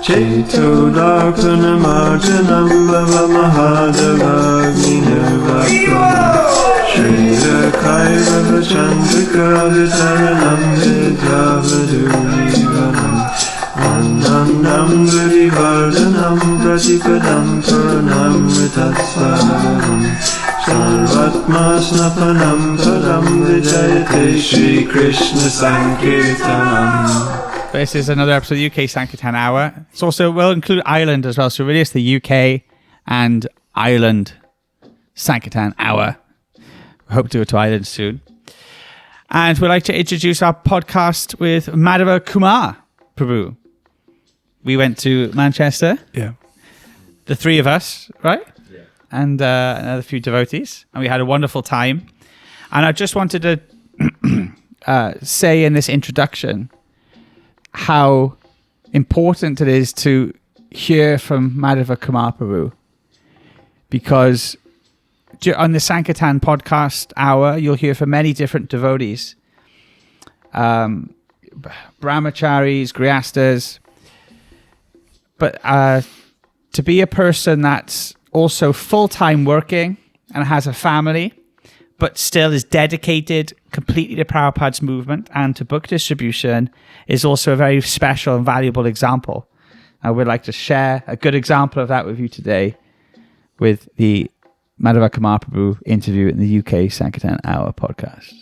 Cheto Darpanamarjanam Bhava Mahadavagninirvakram Shriya Kairava Chandrika Vitaranam Vidyavadurivanam Vandam Gurivardhanam Pratipadam Puranam Ritatsvaram Sarvatma Snapanam Param Vijayate Shri Krishna Sankirtanam. This is another episode of the UK Sankirtan Hour. It's also, we'll include Ireland as well. So really it's the UK and Ireland Sankirtan Hour. We hope to go to Ireland soon. And we'd like to introduce our podcast with Madhav Kumar Prabhu. We went to Manchester. Yeah. The three of us, right? Yeah. And another few devotees. And we had a wonderful time. And I just wanted to say in this introduction how important it is to hear from Madhav Kumar Prabhu, because on the Sankirtan podcast hour, you'll hear from many different devotees, brahmacharis, grihastas, but to be a person that's also full-time working and has a family, but still is dedicated completely to Prabhupada's movement and to book distribution is also a very special and valuable example. I would like to share a good example of that with you today with the Madhav Kumar Prabhu interview in the UK Sankirtan Hour podcast.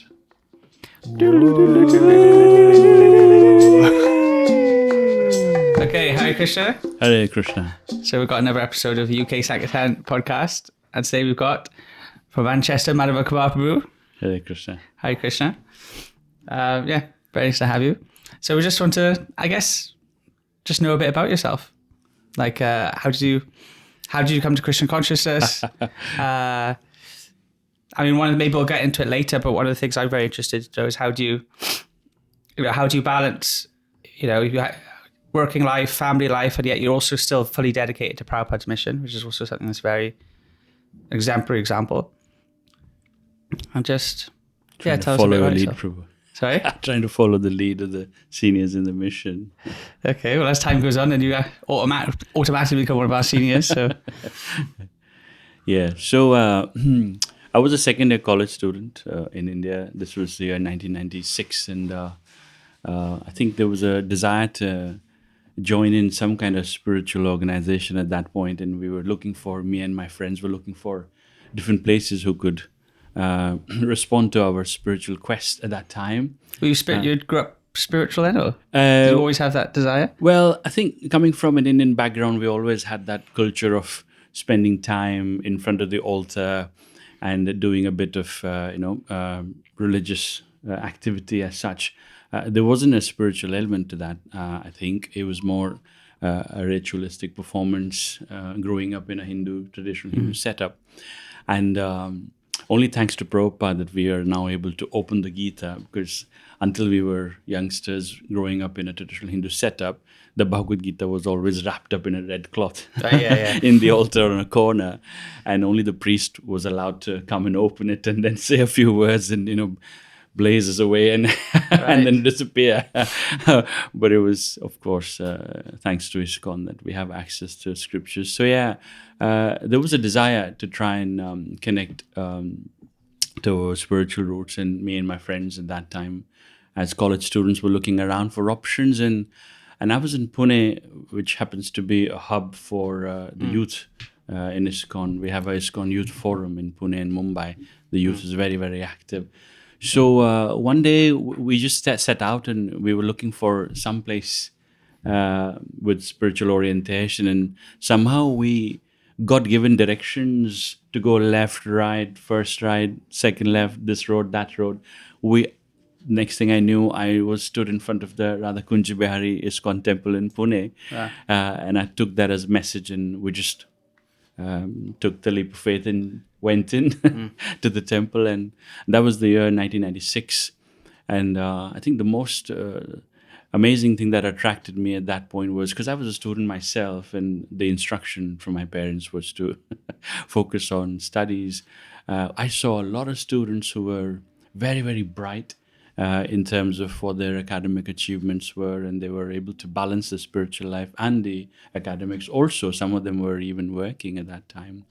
Okay, Hare Krishna. Hare Krishna. So we've got another episode of the UK Sankirtan podcast, and today we've got from Manchester, Madhav Kumar Prabhu. Hare Krishna. Hi, Krishna. Yeah, very nice to have you. So we just want to, I guess, just know a bit about yourself. Like, how did you come to Krishna consciousness? I mean, maybe we'll get into it later, but one of the things I'm very interested in is how do you balance, working life, family life, and yet you're also still fully dedicated to Prabhupada's mission, which is also something that's very exemplary example. I'm just tell us a bit about yourself. Prabhu. Sorry? Trying to follow the lead of the seniors in the mission. Okay, well, as time goes on, then you automatically become one of our seniors. So, yeah. So I was a second-year college student in India. This was the year 1996, and I think there was a desire to join in some kind of spiritual organization at that point, and me and my friends were looking for different places who could respond to our spiritual quest at that time. Were you you grew up spiritual then, or did you always have that desire? Well, I think coming from an Indian background, we always had that culture of spending time in front of the altar and doing a bit of religious activity as such. There wasn't a spiritual element to that. I think it was more a ritualistic performance, growing up in a traditional Hindu setup. And only thanks to Prabhupada that we are now able to open the Gita, because until we were youngsters growing up in a traditional Hindu setup, the Bhagavad Gita was always wrapped up in a red cloth in the altar on a corner, and only the priest was allowed to come and open it and then say a few words and, blazes away and and then disappear. But it was, of course, thanks to ISCKON that we have access to scriptures. So there was a desire to try and connect to spiritual roots, and me and my friends at that time as college students were looking around for options, and I was in Pune, which happens to be a hub for the youth in ISCKON. We have a ISCKON Youth Forum in Pune and Mumbai. The youth is very, very active. So one day we just set out, and we were looking for some place with spiritual orientation, and somehow we got given directions to go left, right, first right, second left, this road, that road. Next thing I knew, I was stood in front of the Radha Kunj Bihari ISKCON temple in Pune, and I took that as a message, and we just took the leap of faith and went in to the temple, and that was the year 1996. And I think the most amazing thing that attracted me at that point was because I was a student myself, and the instruction from my parents was to focus on studies. I saw a lot of students who were very, very bright, in terms of what their academic achievements were, and they were able to balance the spiritual life and the academics. Also, some of them were even working at that time.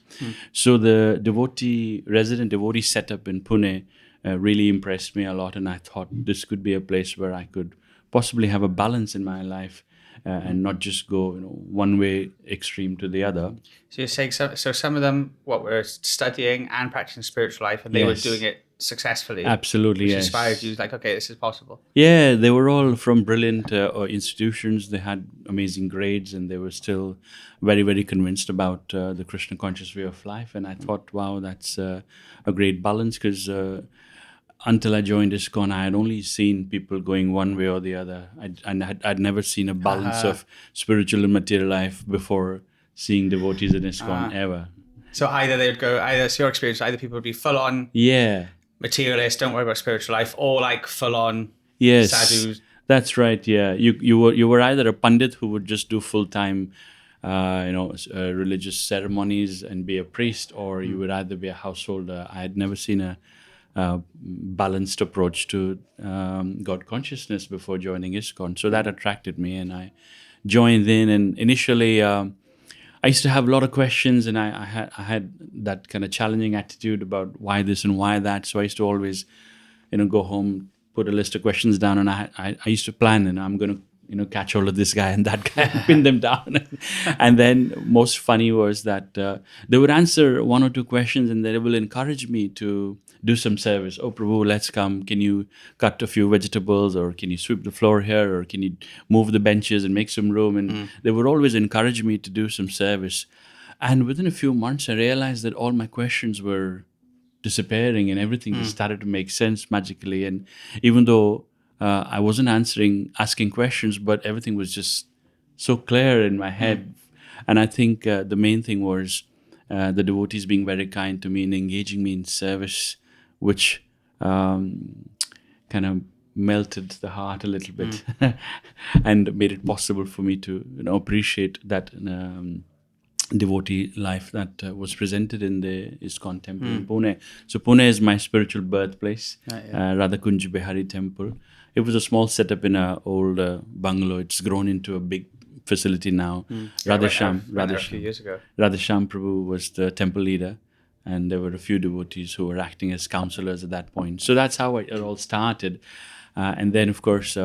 So the resident devotee setup in Pune really impressed me a lot, and I thought this could be a place where I could possibly have a balance in my life. And not just go, one way extreme to the other. So you're saying so some of them were studying and practicing spiritual life, and they were doing it successfully. Absolutely, which yes. inspired you, like, okay, this is possible. Yeah, they were all from brilliant institutions. They had amazing grades, and they were still very, very convinced about the Krishna conscious way of life. And I thought, wow, that's a great balance, because until I joined ISKCON, I had only seen people going one way or the other. I'd never seen a balance of spiritual and material life before seeing devotees in ISKCON ever. So so your experience, either people would be full on materialist, don't worry about spiritual life, or like full on sadhus. That's right. Yeah, you were either a pandit who would just do full time, religious ceremonies and be a priest, or you would either be a householder. I had never seen a balanced approach to God consciousness before joining ISKCON. So that attracted me, and I joined in. And initially, I used to have a lot of questions, and I had that kind of challenging attitude about why this and why that. So I used to always, go home, put a list of questions down, and I used to plan, and I'm going to catch hold of this guy and that guy and pin them down. And then most funny was that they would answer one or two questions, and they will encourage me to do some service. Oh, Prabhu, let's come. Can you cut a few vegetables, or can you sweep the floor here, or can you move the benches and make some room? And they would always encourage me to do some service. And within a few months, I realized that all my questions were disappearing, and everything just started to make sense magically. And even though I wasn't asking questions, but everything was just so clear in my head. And I think the main thing was the devotees being very kind to me and engaging me in service, which kind of melted the heart a little bit and made it possible for me to appreciate that devotee life that was presented in the ISKCON temple in Pune. So Pune is my spiritual birthplace, Radhakunj Behari temple. It was a small setup in an old bungalow. It's grown into a big facility now. Radhesham Prabhu was the temple leader, and there were a few devotees who were acting as counselors at that point. So that's how it all started. And then, of course,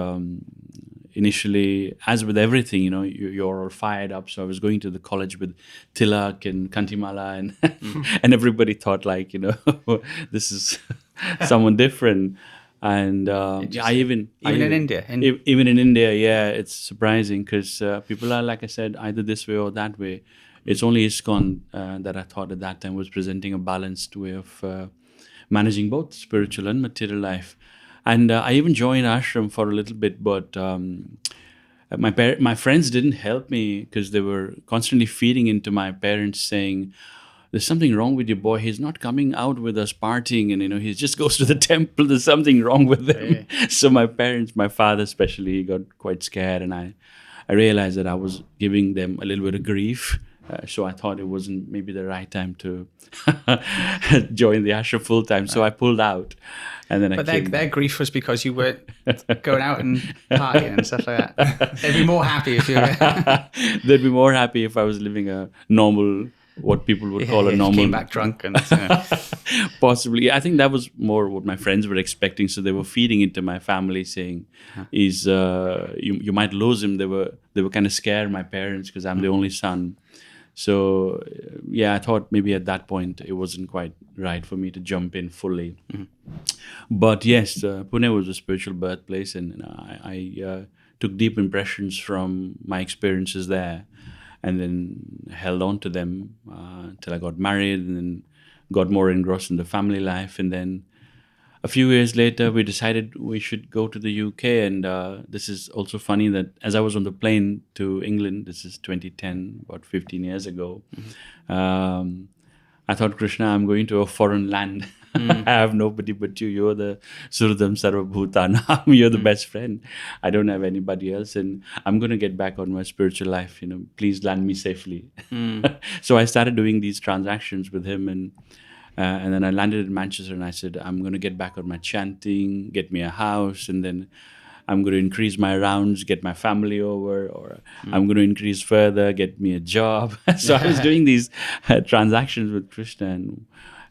initially, as with everything, you're all fired up. So I was going to the college with tilak and kantimala, and and everybody thought, like, this is someone different. And even in India, even in India, yeah, it's surprising, because people are, like I said, either this way or that way. It's only ISKCON that I thought at that time was presenting a balanced way of managing both spiritual and material life. And I even joined ashram for a little bit, but my friends didn't help me, because they were constantly feeding into my parents, saying, there's something wrong with your boy. He's not coming out with us partying, and he just goes to the temple. There's something wrong with him. So my parents, my father especially, got quite scared, and I realized that I was giving them a little bit of grief. So I thought it wasn't maybe the right time to join the ashram full time. So I pulled out, and then their grief was because you weren't going out and partying and stuff like that. They'd be more happy if you were. They'd be more happy if I was living a normal, what people would call a normal. Came back drunk and possibly. I think that was more what my friends were expecting. So they were feeding into my family, saying, you might lose him. They were kind of scared, my parents, because I'm the only son. So I thought maybe at that point it wasn't quite right for me to jump in fully. But yes, Pune was a spiritual birthplace, and I took deep impressions from my experiences there, and then held on to them till I got married, and then got more engrossed in the family life. And then a few years later, we decided we should go to the UK. And this is also funny that as I was on the plane to England, this is 2010, about 15 years ago, I thought, Krishna, I'm going to a foreign land. I have nobody but you. You're the Surdam Sarvabhutanam. You're the best friend. I don't have anybody else, and I'm going to get back on my spiritual life. Please land me safely. So I started doing these transactions with him, and And then I landed in Manchester and I said, I'm going to get back on my chanting, get me a house, and then I'm going to increase my rounds, get my family over, or I'm going to increase further, get me a job. So I was doing these transactions with Krishna.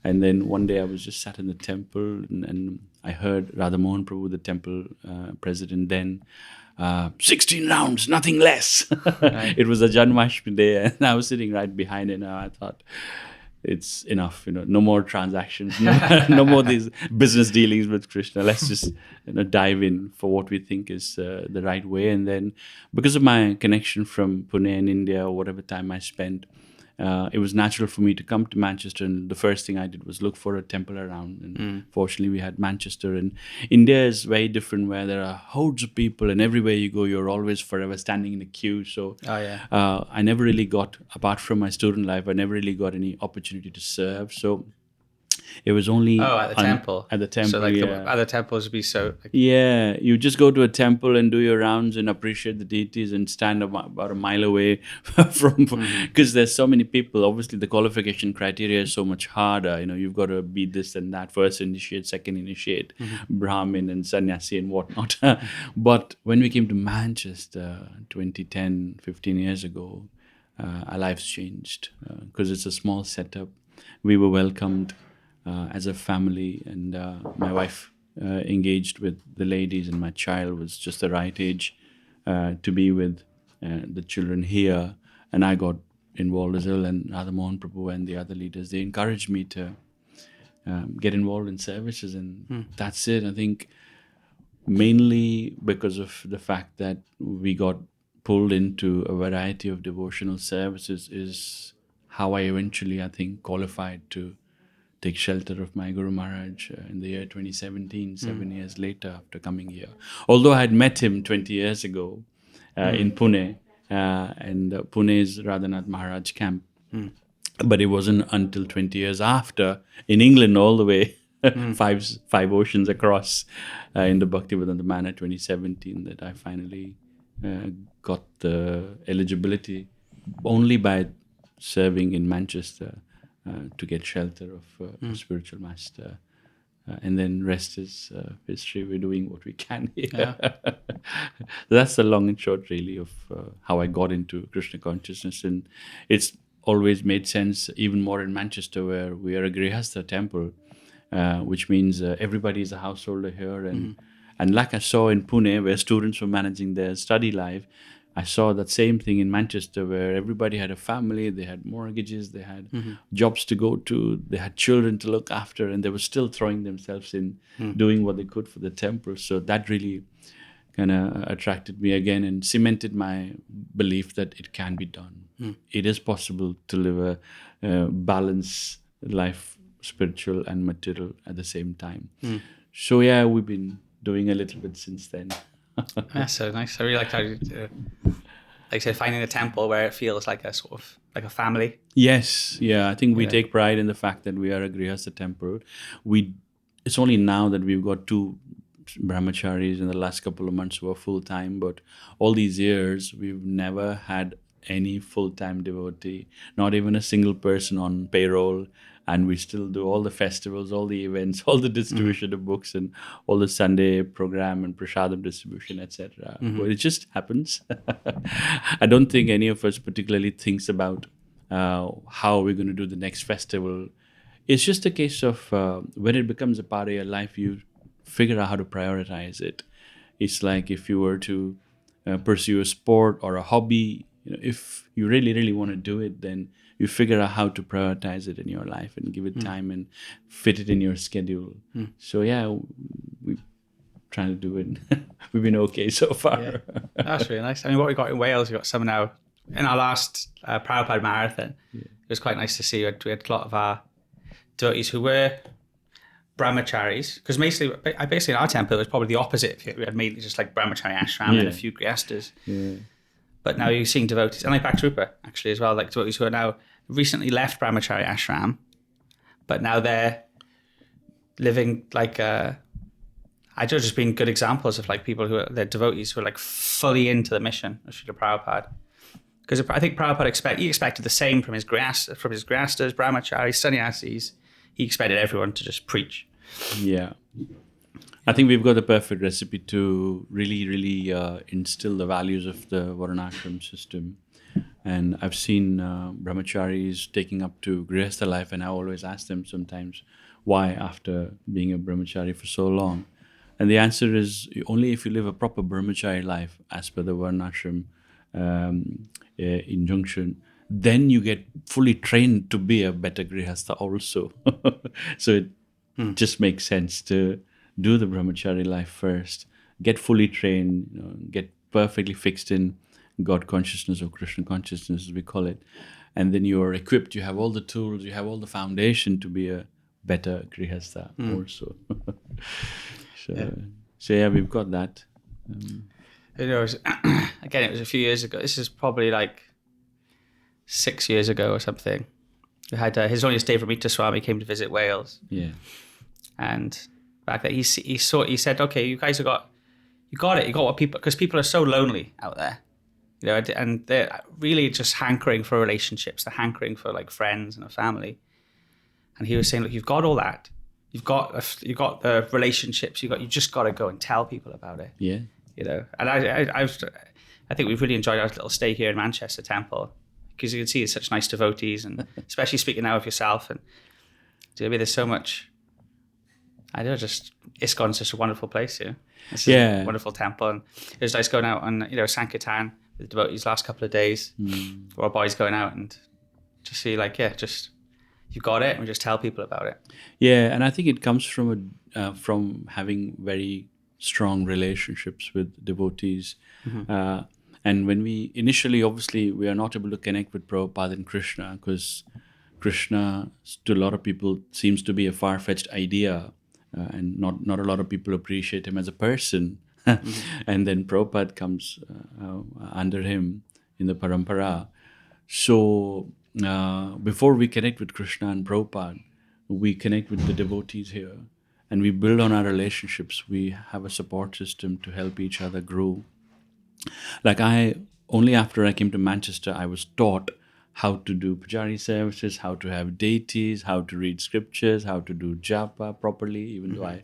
And then one day I was just sat in the temple and I heard Radha Mohan Prabhu, the temple president then, 16 rounds, nothing less. Right. It was a Janmashtami day and I was sitting right behind it. And I thought, it's enough, no more transactions, no more these business dealings with Krishna. Let's just dive in for what we think is the right way. And then because of my connection from Pune in India, or whatever time I spent, it was natural for me to come to Manchester, and the first thing I did was look for a temple around. And fortunately, we had Manchester. And India is very different, where there are hordes of people, and everywhere you go, you're always forever standing in a queue. So I never really got, apart from my student life, I never really got any opportunity to serve. So it was only at the temple. At the temple, so like other temples would be so. Yeah, you just go to a temple and do your rounds and appreciate the deities and stand about a mile away from, because there's so many people. Obviously, the qualification criteria is so much harder. You've got to be this and that, first initiate, second initiate, Brahmin and sannyasi and whatnot. But when we came to Manchester 2010, 15 years ago, our lives changed because it's a small setup. We were welcomed as a family, and my wife engaged with the ladies, and my child was just the right age to be with the children here. And I got involved as well, and Radha Mohan Prabhu and the other leaders, they encouraged me to get involved in services, and that's it. I think mainly because of the fact that we got pulled into a variety of devotional services is how I eventually, I think, qualified to take shelter of my Guru Maharaj in the year 2017, 7 years later after coming here. Although I had met him 20 years ago in Pune, and Pune is Radhanath Maharaj camp. But it wasn't until 20 years after, in England all the way, five oceans across, in the Bhaktivedanta Manor 2017, that I finally got the eligibility only by serving in Manchester to get shelter of a spiritual master. And then rest is history. We're doing what we can here. Yeah. That's the long and short, really, of how I got into Krishna consciousness. And it's always made sense, even more in Manchester, where we are a Grihastha temple, which means everybody is a householder here. And like I saw in Pune, where students were managing their study life, I saw that same thing in Manchester, where everybody had a family, they had mortgages, they had jobs to go to, they had children to look after, and they were still throwing themselves in, doing what they could for the temple. So that really kind of attracted me again and cemented my belief that it can be done. It is possible to live a balanced life, spiritual and material at the same time. So yeah, we've been doing a little bit since then. That's so nice. I really like how you, like I said, finding a temple where it feels like a sort of like a family. Yes, yeah. I think we take pride in the fact that we are a Grihastha temple. It's only now that we've got 2 brahmacharis in the last couple of months who are full-time, but all these years we've never had any full-time devotee, not even a single person on payroll. And we still do all the festivals, all the events, all the distribution of books, and all the Sunday program and prasadam distribution, etc. But it just happens. I don't think any of us particularly thinks about how we're going to do the next festival. It's just a case of when it becomes a part of your life, you figure out how to prioritize it. It's like if you were to pursue a sport or a hobby, if you really, really want to do it, then you figure out how to prioritize it in your life and give it time and fit it in your schedule. So yeah, we're trying to do it. We've been okay so far. Yeah. That's really nice. I mean, what we got in Wales, we got some now. In our last Prabhupada marathon, it was quite nice to see. We had a lot of our devotees who were brahmacharis, because basically in our temple it was probably the opposite. We had mainly just like brahmachari ashram and a few grihasthas. Yeah. But now you're seeing devotees, and like Bhakti-Rupa actually as well, like devotees who are now recently left brahmachari ashram, but now they're living like I just been good examples of like people who are they're devotees who are like fully into the mission of Srila Prabhupada. Because I think Prabhupada expected the same from his grihastas, brahmacharis, sannyasis. he expected everyone to just preach. Yeah. I think we've got the perfect recipe to really instill the values of the Varnashram system. And I've seen brahmacharis taking up to Grihastha life, and I always ask them sometimes, why after being a brahmachari for so long? And the answer is only if you live a proper brahmachari life as per the Varnashram injunction, then you get fully trained to be a better Grihastha also. So it just makes sense to do the brahmachari life first, get fully trained, get perfectly fixed in God consciousness or Krishna consciousness, as we call it. And then you are equipped, you have all the tools, you have all the foundation to be a better Grihastha also. So yeah, we've got that. Again, it was a few years ago. This is probably like 6 years ago or something. We had his only stay from Ita Swami came to visit Wales. Yeah. And back then he said, okay, you guys you got what people, because people are so lonely out there, and they're really just hankering for relationships. They're hankering for like friends and a family. And he was saying, look, you've got all that. You've got the relationships. You just got to go and tell people about it. Yeah. And I think we've really enjoyed our little stay here in Manchester Temple, because you can see it's such nice devotees, and especially speaking now of yourself. And there's so much. I don't know, just ISKCON's just a wonderful place here. It's a wonderful temple, and it was nice going out on Sankirtan with the devotees last couple of days. Our boys going out and just see just you've got it, and we just tell people about it. Yeah, and I think it comes from having very strong relationships with devotees. And when we initially, obviously, we are not able to connect with Prabhupada and Krishna, because Krishna, to a lot of people, seems to be a far-fetched idea, and not a lot of people appreciate him as a person. And then Prabhupada comes under him in the parampara. So before we connect with Krishna and Prabhupada, we connect with the devotees here, and we build on our relationships. We have a support system to help each other grow. Like only after I came to Manchester, I was taught how to do pujari services, how to have deities, how to read scriptures, how to do japa properly, even though I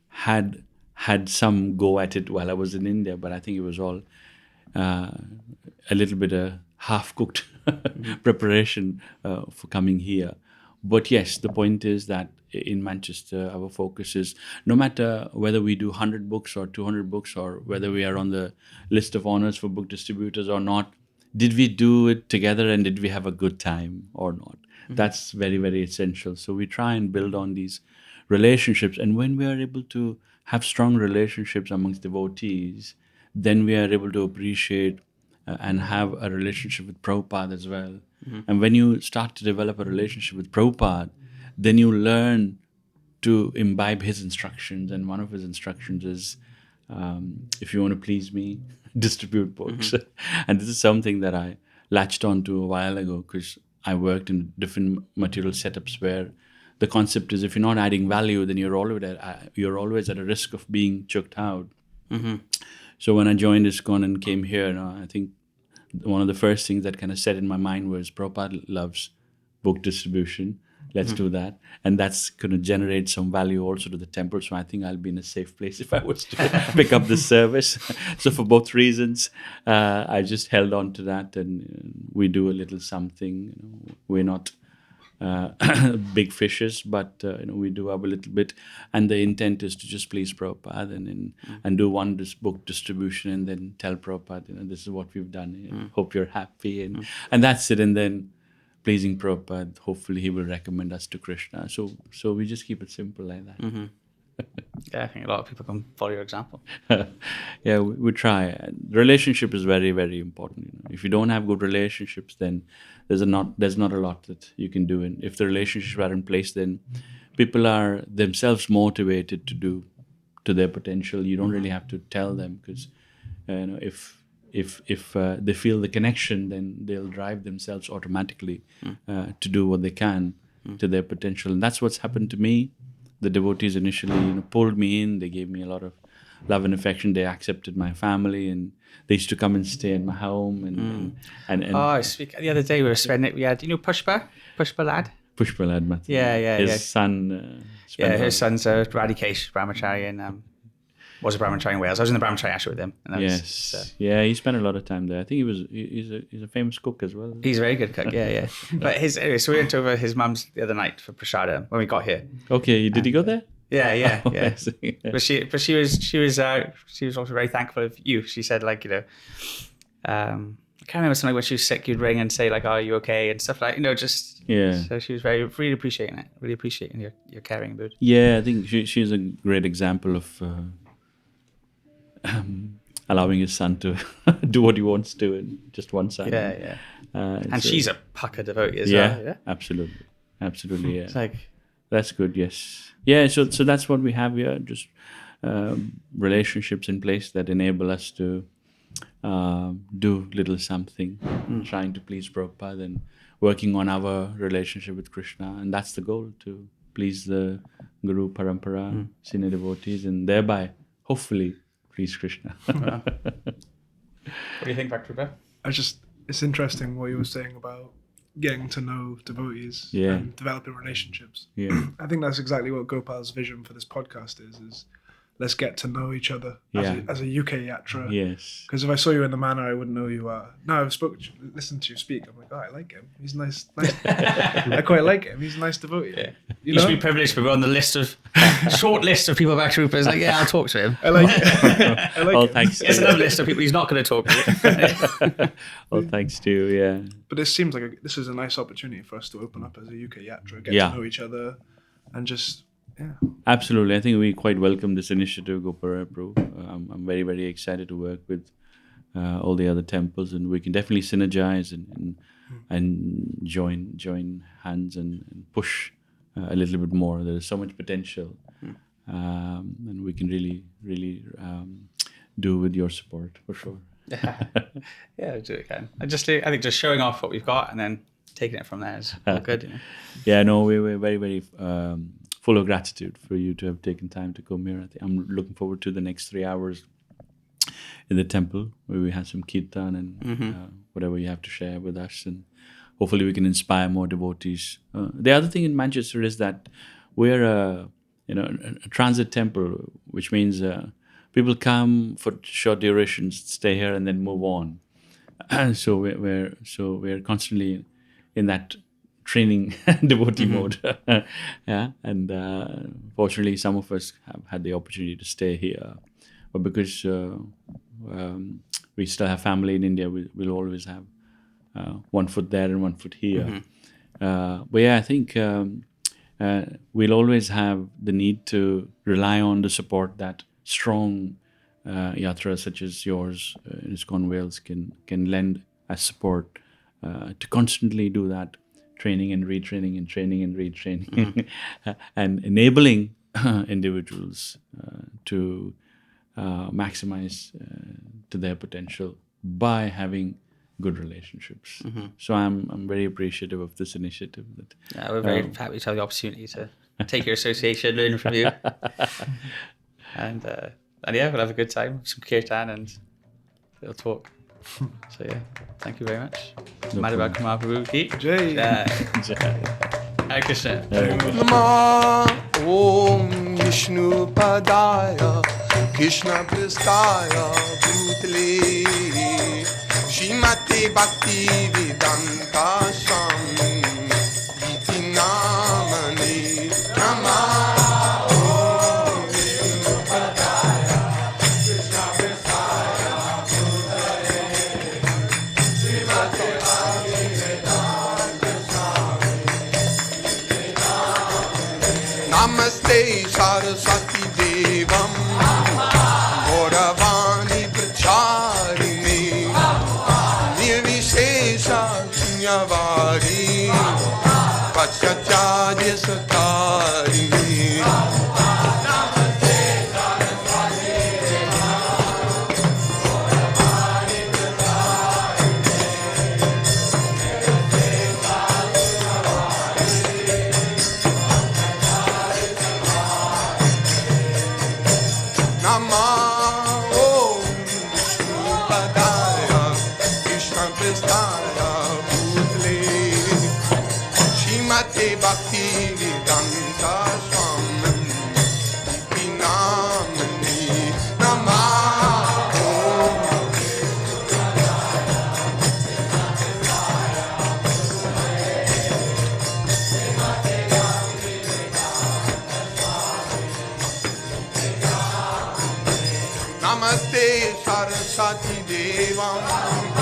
had some go at it while I was in India, but I think it was all a little bit half-cooked preparation for coming here. But yes, the point is that in Manchester, our focus is, no matter whether we do 100 books or 200 books, or whether we are on the list of honors for book distributors or not, did we do it together and did we have a good time or not? That's very, very essential. So we try and build on these relationships. And when we are able to have strong relationships amongst devotees, then we are able to appreciate and have a relationship with Prabhupada as well. And when you start to develop a relationship with Prabhupada, then you learn to imbibe his instructions. And one of his instructions is, if you want to please me, distribute books. And this is something that I latched on to a while ago, because I worked in different material setups where the concept is, if you're not adding value, then you're always at a risk of being choked out. So when I joined ISKCON and came here, I think one of the first things that kind of set in my mind was, Prabhupada loves book distribution. Let's do that. And that's going to generate some value also to the temple. So I think I'll be in a safe place if I was to pick up this service. So for both reasons, I just held on to that, and we do a little something. We're not big fishes, but we do our little bit. And the intent is to just please Prabhupada and do one book distribution, and then tell Prabhupada, this is what we've done. Hope you're happy. And that's it. And then pleasing Prabhupada, hopefully he will recommend us to Krishna. So we just keep it simple like that. Yeah, I think a lot of people can follow your example. Yeah, we try. Relationship is very, very important. If you don't have good relationships, then there's not a lot that you can do. And if the relationships are in place, then people are themselves motivated to do to their potential. You don't really have to tell them, because if they feel the connection, then they'll drive themselves automatically to do what they can to their potential. And that's what's happened to me. The devotees initially pulled me in. They gave me a lot of love and affection. They accepted my family, and they used to come and stay in my home. And the other day we had Pushpa lad. Pushpalad Mathur. Yeah. His son. spent His son's a Radikesh Brahmachari and was a Brahmachari in Wales. I was in the Brahmachari actually with him. And Yes. He spent a lot of time there. I think he's a famous cook as well. He's a very good cook, yeah. But anyway, so we went over his mum's the other night for prasada when we got here. Okay, did he go there? Yeah. I see. But she was also very thankful of you. She said like, I can't remember something when she was sick, you'd ring and say like, "Are you okay?" and stuff like, So she was really appreciating it, really appreciating your caring mood. Yeah, I think she's a great example of allowing his son to do what he wants to, and just one son. Yeah. And she's a Paka devotee as well. Yeah, absolutely. Yeah, it's like that's good. Yes, yeah. So that's what we have here. Just relationships in place that enable us to do little something, trying to please Prabhupada and working on our relationship with Krishna. And that's the goal, to please the Guru Parampara, senior devotees, and thereby, hopefully, please Krishna. What do you think, Bhakti? It's interesting what you were saying about getting to know devotees and developing relationships. Yeah. I think that's exactly what Gopal's vision for this podcast is let's get to know each other as a UK yatra. Yes. Because if I saw you in the manner, I wouldn't know who you are. Now I've listened to you speak. I'm like, I like him. He's nice. I quite like him. He's a nice devotee. Yeah. You should be privileged to be on the list of short list of people back troopers. Like, I'll talk to him. I like him. Thanks. It's another list of people he's not going to talk to. Thanks to you. Yeah. But it seems like this is a nice opportunity for us to open up as a UK yatra, get to know each other, and just. Yeah, absolutely. I think we quite welcome this initiative, Gopal Prabhu. I'm very, very excited to work with all the other temples, and we can definitely synergize and join hands and push a little bit more. There is so much potential, and we can really do with your support for sure. Yeah, do it again. I think just showing off what we've got and then taking it from there is all good. Yeah, no, we're very, very full of gratitude for you to have taken time to come here. I'm looking forward to the next 3 hours in the temple where we have some kirtan and whatever you have to share with us, and hopefully we can inspire more devotees. The other thing in Manchester is that we're a transit temple, which means people come for short durations, stay here, and then move on. So we're constantly in that training devotee mode. And fortunately some of us have had the opportunity to stay here, but because we still have family in India, we'll always have one foot there and one foot here. But I think we'll always have the need to rely on the support that strong yatras such as yours in ISKCON Wales can lend as support to constantly do that training and retraining and training and retraining and enabling individuals to maximize to their potential by having good relationships. So I'm very appreciative of this initiative. We're very happy to have the opportunity to take your association, learn from you, and we'll have a good time, some kirtan and we'll talk. So thank you very much. Madhav Kumar Prabhu ki Jai. Hare Krishna. Namo Om Vishnu Padaya Krishna Pristaya Bhutale Shrimati Bhakti Vedanta Swami Iti Namane Namah. Namaste Saraswati Devam Gauravani Pracharini Nirvishesha Shunyavadi Paschacharya Satarini. Bhakti Vedanta Swami Namani Namah Namaste Saraswati Devam